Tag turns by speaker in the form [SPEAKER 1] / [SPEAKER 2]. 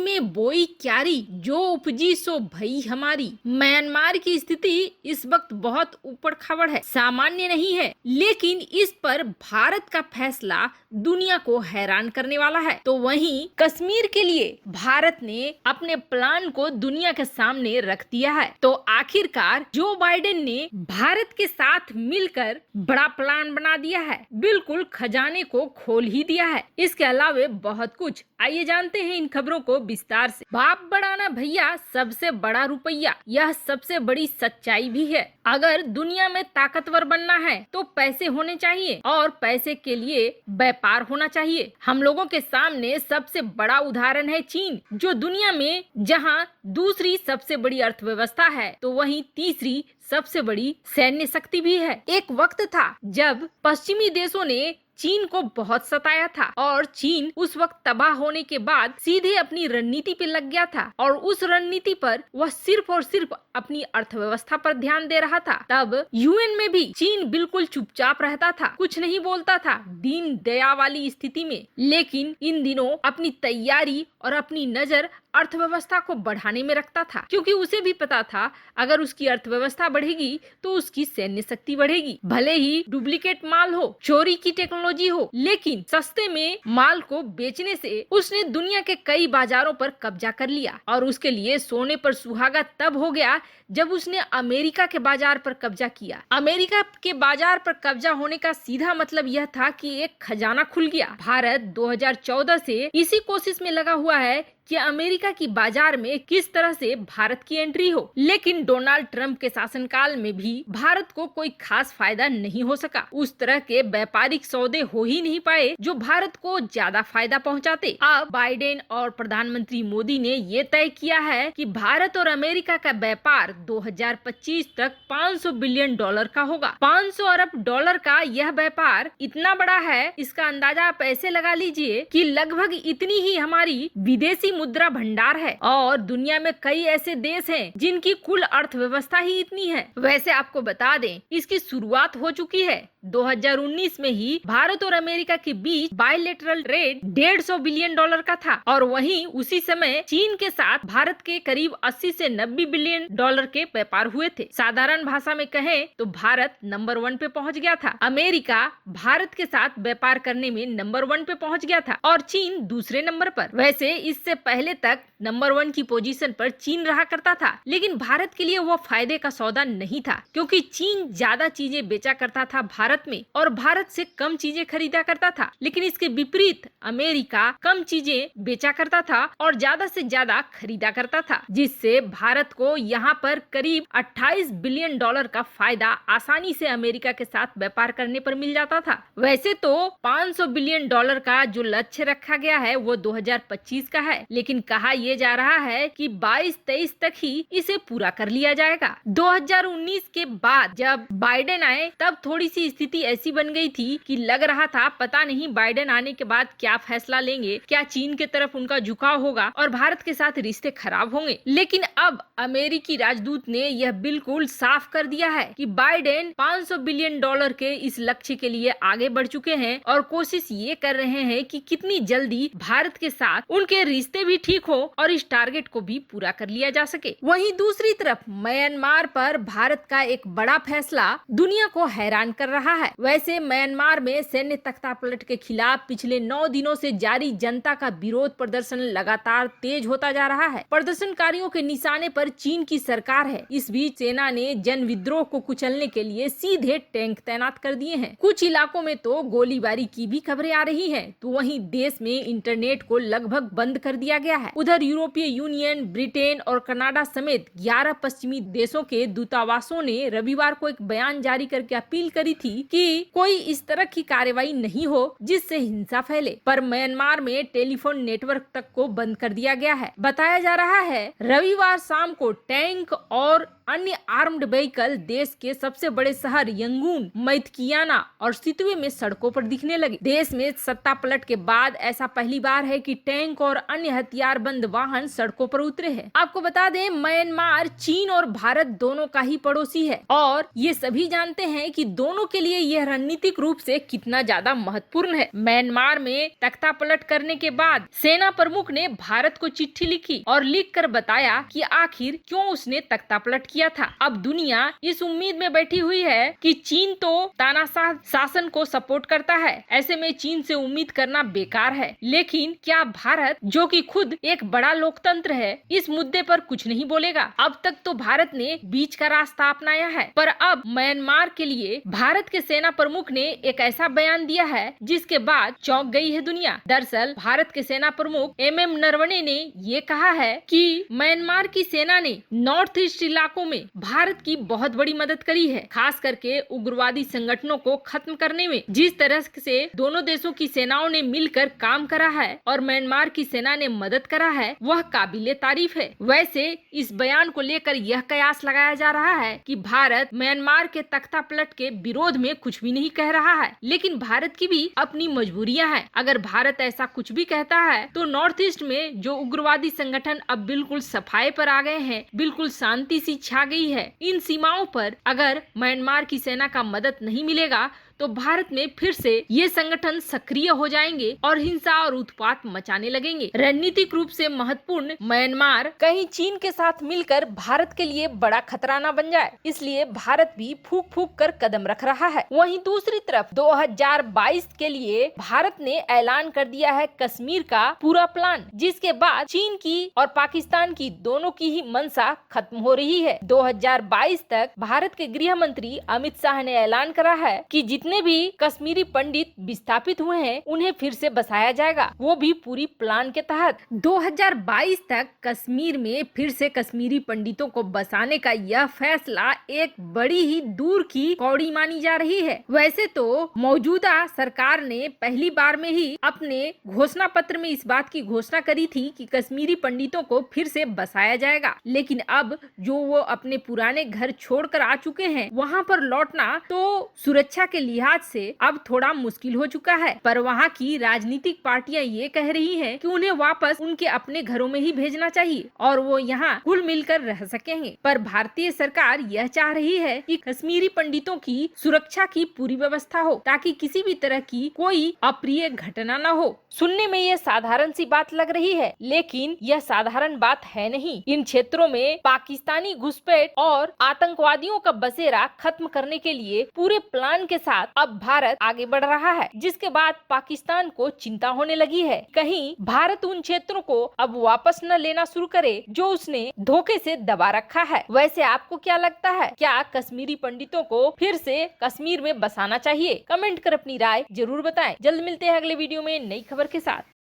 [SPEAKER 1] में बोई क्यारी, जो उपजी सो भई हमारी। म्यांमार की स्थिति इस वक्त बहुत ऊपर खबर है, सामान्य नहीं है, लेकिन इस पर भारत का फैसला दुनिया को हैरान करने वाला है। तो वहीं कश्मीर के लिए भारत ने अपने प्लान को दुनिया के सामने रख दिया है। तो आखिरकार जो बाइडेन ने भारत के साथ मिलकर बड़ा प्लान बना दिया है, बिल्कुल खजाने को खोल ही दिया है। इसके अलावा बहुत कुछ, आइए जानते हैं इन खबरों को विस्तार से। बाप बढ़ाना भैया सबसे बड़ा रुपया, यह सबसे बड़ी सच्चाई भी है। अगर दुनिया में ताकतवर बनना है तो पैसे होने चाहिए और पैसे के लिए व्यापार होना चाहिए। हम लोगों के सामने सबसे बड़ा उदाहरण है चीन, जो दुनिया में जहां दूसरी सबसे बड़ी अर्थव्यवस्था है तो वहीं तीसरी सबसे बड़ी सैन्य शक्ति भी है। एक वक्त था जब पश्चिमी देशों ने चीन को बहुत सताया था और चीन उस वक्त तबाह होने के बाद सीधे अपनी रणनीति पे लग गया था और उस रणनीति पर वह सिर्फ और सिर्फ अपनी अर्थव्यवस्था पर ध्यान दे रहा था। तब यूएन में भी चीन बिल्कुल चुपचाप रहता था, कुछ नहीं बोलता था, दीन दया वाली स्थिति में। लेकिन इन दिनों अपनी तैयारी और अपनी नजर अर्थव्यवस्था को बढ़ाने में रखता था, क्योंकि उसे भी पता था अगर उसकी अर्थव्यवस्था बढ़ेगी तो उसकी सैन्य शक्ति बढ़ेगी। भले ही डुप्लीकेट माल हो, चोरी की टेक्नोलॉजी हो, लेकिन सस्ते में माल को बेचने से उसने दुनिया के कई बाजारों पर कब्जा कर लिया और उसके लिए सोने पर सुहागा तब हो गया जब उसने अमेरिका के बाजार पर कब्जा किया। अमेरिका के बाजार पर कब्जा होने का सीधा मतलब यह था कि एक खजाना खुल गया। भारत 2014 से इसी कोशिश में लगा हुआ है कि अमेरिका की बाजार में किस तरह से भारत की एंट्री हो, लेकिन डोनाल्ड ट्रंप के शासनकाल में भी भारत को कोई खास फायदा नहीं हो सका। उस तरह के व्यापारिक सौदे हो ही नहीं पाए जो भारत को ज्यादा फायदा पहुंचाते। अब बाइडेन और प्रधानमंत्री मोदी ने ये तय किया है कि भारत और अमेरिका का व्यापार 2025 तक $500 बिलियन का होगा। $500 अरब का यह व्यापार इतना बड़ा है, इसका अंदाजा आप ऐसे लगा लीजिए कि लगभग इतनी ही हमारी विदेशी मुद्रा भंडार है और दुनिया में कई ऐसे देश हैं जिनकी कुल अर्थव्यवस्था ही इतनी है। वैसे आपको बता दें, इसकी शुरुआत हो चुकी है। 2019 में ही भारत और अमेरिका के बीच बायलैटरल ट्रेड $150 बिलियन का था और वहीं उसी समय चीन के साथ भारत के करीब 80 से 90 बिलियन डॉलर के व्यापार हुए थे। साधारण भाषा में कहें तो भारत नंबर 1 पे पहुंच गया था। अमेरिका भारत के साथ व्यापार करने में नंबर 1 पे पहुंच गया था और चीन दूसरे नंबर पर। वैसे इससे पहले तक नंबर 1 की पोजीशन पर चीन रहा करता था, लेकिन भारत के लिए वो फायदे का सौदा नहीं था, क्योंकि चीन ज्यादा चीजें बेचा करता था भारत में और भारत से कम चीजें खरीदा करता था। लेकिन इसके विपरीत अमेरिका कम चीजें बेचा करता था और ज्यादा से ज्यादा खरीदा करता था, जिससे भारत को यहाँ पर करीब $28 बिलियन का फायदा आसानी से अमेरिका के साथ व्यापार करने पर मिल जाता था। वैसे तो $500 बिलियन का जो लक्ष्य रखा गया है वो 2025 का है, लेकिन कहा यह जा रहा है कि 22-23 तक ही इसे पूरा कर लिया जाएगा। 2019 के बाद जब बाइडेन आए तब थोड़ी सी स्थिति ऐसी बन गई थी कि लग रहा था पता नहीं बाइडेन आने के बाद क्या फैसला लेंगे, क्या चीन के तरफ उनका झुकाव होगा और भारत के साथ रिश्ते खराब होंगे। लेकिन अब अमेरिकी राजदूत ने यह बिल्कुल साफ कर दिया है कि बाइडेन $500 बिलियन के इस लक्ष्य के लिए आगे बढ़ चुके हैं और कोशिश ये कर रहे हैं कि कितनी जल्दी भारत के साथ उनके रिश्ते भी ठीक हो और इस टारगेट को भी पूरा कर लिया जा सके। वहीं दूसरी तरफ म्यांमार पर भारत का एक बड़ा फैसला दुनिया को हैरान कर रहा है। वैसे म्यांमार में सैन्य तख्तापलट के खिलाफ पिछले 9 दिनों से जारी जनता का विरोध प्रदर्शन लगातार तेज होता जा रहा है। प्रदर्शनकारियों के निशाने पर चीन की सरकार है। इस बीच सेना ने जन विद्रोह को कुचलने के लिए सीधे टैंक तैनात कर दिए हैं। कुछ इलाकों में तो गोलीबारी की भी खबरें आ रही हैं। तो वहीं देश में इंटरनेट को लगभग बंद कर दिया गया है। उधर यूरोपीय यूनियन, ब्रिटेन और कनाडा समेत 11 पश्चिमी देशों के दूतावासों ने रविवार को एक बयान जारी करके अपील करी थी कि कोई इस तरह की कार्रवाई नहीं हो जिससे हिंसा फैले। पर म्यांमार में टेलीफोन नेटवर्क तक को बंद कर दिया गया है। बताया जा रहा है रविवार शाम को टैंक और अन्य आर्म्ड व्हीकल देश के सबसे बड़े शहर यंगून, मैत्कियाना और सितवे में सड़कों पर दिखने लगे। देश में सत्ता पलट के बाद ऐसा पहली बार है कि टैंक और अन्य हथियारबंद वाहन सड़कों पर उतरे हैं। आपको बता दें, म्यांमार चीन और भारत दोनों का ही पड़ोसी है और ये सभी जानते हैं कि दोनों के लिए यह रणनीतिक रूप से कितना ज्यादा महत्वपूर्ण है। म्यांमार में तख्ता पलट करने के बाद सेना प्रमुख ने भारत को चिट्ठी लिखी और लिखकर बताया कि आखिर क्यों उसने तख्ता पलट किया था। अब दुनिया इस उम्मीद में बैठी हुई है कि चीन तो तानाशाह शासन को सपोर्ट करता है, ऐसे में चीन से उम्मीद करना बेकार है। लेकिन क्या भारत, जो कि खुद एक बड़ा लोकतंत्र है, इस मुद्दे पर कुछ नहीं बोलेगा? अब तक तो भारत ने बीच का रास्ता अपनाया है, पर अब म्यांमार के लिए भारत के सेना प्रमुख ने एक ऐसा बयान दिया है जिसके बाद चौंक गई है दुनिया। दरअसल भारत के सेना प्रमुख MM नरवणे ने ये कहा है कि म्यांमार की सेना ने नॉर्थ ईस्ट इलाकों में भारत की बहुत बड़ी मदद करी है, खास करके उग्रवादी संगठनों को खत्म करने में। जिस तरह से दोनों देशों की सेनाओं ने मिलकर काम करा है और म्यांमार की सेना ने मदद करा है, वह काबिले तारीफ है। वैसे इस बयान को लेकर यह कयास लगाया जा रहा है कि भारत म्यांमार के तख्ता पलट के विरोध में कुछ भी नहीं कह रहा है, लेकिन भारत की भी अपनी मजबूरियां हैं। अगर भारत ऐसा कुछ भी कहता है तो नॉर्थ ईस्ट में जो उग्रवादी संगठन अब बिल्कुल सफाई पर आ गए हैं, बिल्कुल शांति सी छा गई है, इन सीमाओं पर अगर म्यांमार की सेना का मदद नहीं मिलेगा तो भारत में फिर से ये संगठन सक्रिय हो जाएंगे और हिंसा और उत्पात मचाने लगेंगे। रणनीतिक रूप से महत्वपूर्ण म्यांमार कहीं चीन के साथ मिलकर भारत के लिए बड़ा खतरा न बन जाए, इसलिए भारत भी फूक फूक कर कदम रख रहा है। वहीं दूसरी तरफ 2022 के लिए भारत ने ऐलान कर दिया है कश्मीर का पूरा प्लान, जिसके बाद चीन की और पाकिस्तान की दोनों की ही मंशा खत्म हो रही है। 2022 तक भारत के गृह मंत्री अमित शाह ने ऐलान करा है कि जितने भी कश्मीरी पंडित विस्थापित हुए हैं उन्हें फिर से बसाया जाएगा, वो भी पूरी प्लान के तहत। 2022 तक कश्मीर में फिर से कश्मीरी पंडितों को बसाने का यह फैसला एक बड़ी ही दूर की कौड़ी मानी जा रही है। वैसे तो मौजूदा सरकार ने पहली बार में ही अपने घोषणा पत्र में इस बात की घोषणा करी थी कि कश्मीरी पंडितों को फिर से बसाया जाएगा, लेकिन अब जो वो अपने पुराने घर छोड़कर आ चुके हैं, वहाँ पर लौटना तो सुरक्षा के लिहाज से अब थोड़ा मुश्किल हो चुका है। पर वहाँ की राजनीतिक पार्टियां ये कह रही हैं कि उन्हें वापस उनके अपने घरों में ही भेजना चाहिए और वो यहाँ घुल मिलकर रह सकेंगे। पर भारतीय सरकार यह चाह रही है कि कश्मीरी पंडितों की सुरक्षा की पूरी व्यवस्था हो, ताकि किसी भी तरह की कोई अप्रिय घटना न हो। सुनने में यह साधारण सी बात लग रही है, लेकिन यह साधारण बात है नहीं। इन क्षेत्रों में पाकिस्तानी घुसपैठ और आतंकवादियों का बसेरा खत्म करने के लिए पूरे प्लान के साथ अब भारत आगे बढ़ रहा है, जिसके बाद पाकिस्तान को चिंता होने लगी है कहीं भारत उन क्षेत्रों को अब वापस न लेना शुरू करे जो उसने धोखे से दबा रखा है। वैसे आपको क्या लगता है, क्या कश्मीरी पंडितों को फिर से कश्मीर में बसाना चाहिए? कमेंट कर अपनी राय जरूर बताएं। जल्द मिलते हैं अगले वीडियो में नई खबर के साथ।